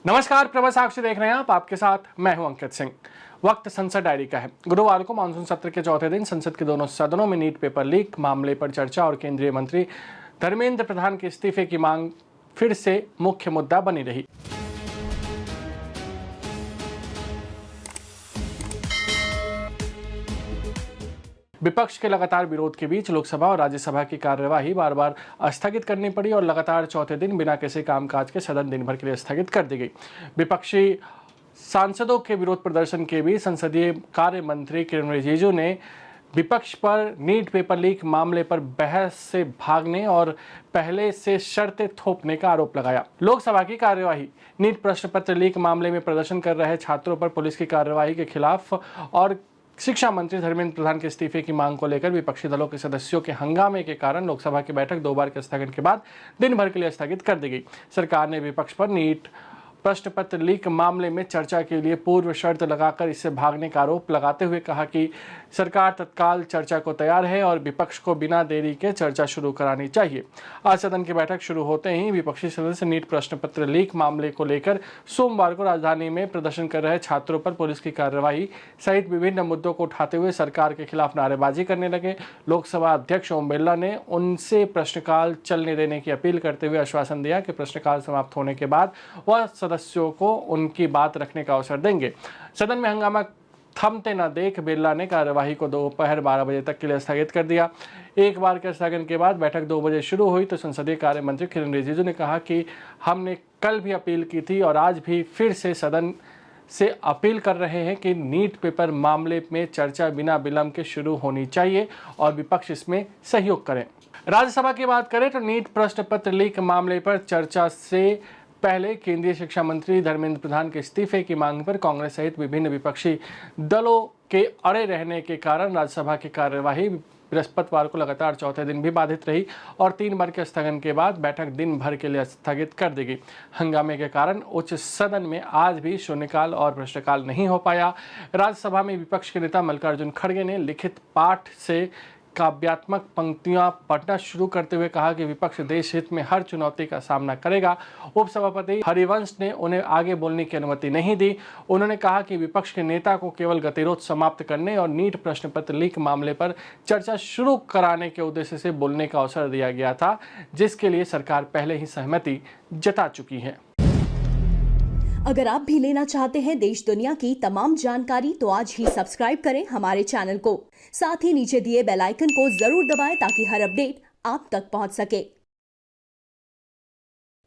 नमस्कार, प्रभा साक्षी देख रहे हैं आप। आपके साथ मैं हूं अंकित सिंह। वक्त संसद डायरी का है। गुरुवार को मानसून सत्र के चौथे दिन संसद के दोनों सदनों में नीट पेपर लीक मामले पर चर्चा और केंद्रीय मंत्री धर्मेंद्र प्रधान के इस्तीफे की मांग फिर से मुख्य मुद्दा बनी रही। विपक्ष के लगातार विरोध के बीच लोकसभा और राज्यसभा की कार्यवाही बार बार स्थगित करनी पड़ी और लगातार चौथे दिन बिना किसी कामकाज के सदन दिन भर के लिए स्थगित कर दी गई। विपक्षी सांसदों के विरोध प्रदर्शन के बीच संसदीय कार्य मंत्री किरेन रिजिजू ने विपक्ष पर नीट पेपर लीक मामले पर बहस से भागने और पहले से शर्तें थोपने का आरोप लगाया। लोकसभा की कार्यवाही नीट प्रश्न पत्र लीक मामले में प्रदर्शन कर रहे छात्रों पर पुलिस की कार्यवाही के खिलाफ और शिक्षा मंत्री धर्मेंद्र प्रधान के इस्तीफे की मांग को लेकर विपक्षी दलों के सदस्यों के हंगामे के कारण लोकसभा की बैठक 2 बार के स्थगन के बाद दिन भर के लिए स्थगित कर दी गई। सरकार ने विपक्ष पर नीट प्रश्न पत्र लीक मामले में चर्चा के लिए पूर्व शर्त लगाकर इससे भागने का आरोप लगाते हुए कहा कि सरकार तत्काल चर्चा को तैयार है और विपक्ष को बिना देरी के चर्चा शुरू करानी चाहिए। आज सदन की बैठक शुरू होते ही विपक्षी सदस्य नीट प्रश्न पत्र लीक मामले को लेकर सोमवार को राजधानी में प्रदर्शन कर रहे छात्रों पर पुलिस की कार्यवाही सहित विभिन्न मुद्दों को उठाते हुए सरकार के खिलाफ नारेबाजी करने लगे। लोकसभा अध्यक्ष ओम बिरला ने उनसे प्रश्नकाल चलने देने की अपील करते हुए आश्वासन दिया कि प्रश्नकाल समाप्त होने के बाद वह सदस्यों को उनकी बात रखने का अवसर देंगे। सदन में हंगामा थमते न देख बिरला ने कार्यवाही को दोपहर 12 बजे तक के लिए स्थगित कर दिया। एक बार के स्थगन के बाद बैठक 2 बजे शुरू हुई तो संसदीय कार्य मंत्री किरेन रिजिजू ने कहा कि हमने कल भी अपील की थी और आज भी फिर से सदन से अपील कर रहे हैं कि नीट पेपर मामले में चर्चा बिना विलंब के शुरू होनी चाहिए और विपक्ष इसमें सहयोग करें। राज्यसभा की बात करें तो नीट प्रश्न पत्र लीक मामले पर चर्चा से पहले केंद्रीय शिक्षा मंत्री धर्मेंद्र प्रधान के इस्तीफे की मांग पर कांग्रेस सहित विभिन्न विपक्षी दलों के अड़े रहने के कारण राज्यसभा की कार्यवाही बृहस्पतिवार को लगातार चौथे दिन भी बाधित रही और 3 बार के स्थगन के बाद बैठक दिन भर के लिए स्थगित कर दी गई। हंगामे के कारण उच्च सदन में आज भी शून्यकाल और प्रश्नकाल नहीं हो पाया। राज्यसभा में विपक्ष के नेता मल्लिकार्जुन खड़गे ने लिखित पाठ से काव्यात्मक पंक्तियां पढ़ना शुरू करते हुए कहा कि विपक्ष देश हित में हर चुनौती का सामना करेगा। उपसभापति हरिवंश ने उन्हें आगे बोलने की अनुमति नहीं दी। उन्होंने कहा कि विपक्ष के नेता को केवल गतिरोध समाप्त करने और नीट प्रश्न पत्र लीक मामले पर चर्चा शुरू कराने के उद्देश्य से बोलने का अवसर दिया गया था, जिसके लिए सरकार पहले ही सहमति जता चुकी है। अगर आप भी लेना चाहते हैं देश दुनिया की तमाम जानकारी तो आज ही सब्सक्राइब करें हमारे चैनल को। साथ ही नीचे दिए बेल आइकन को जरूर दबाएं ताकि हर अपडेट आप तक पहुंच सके।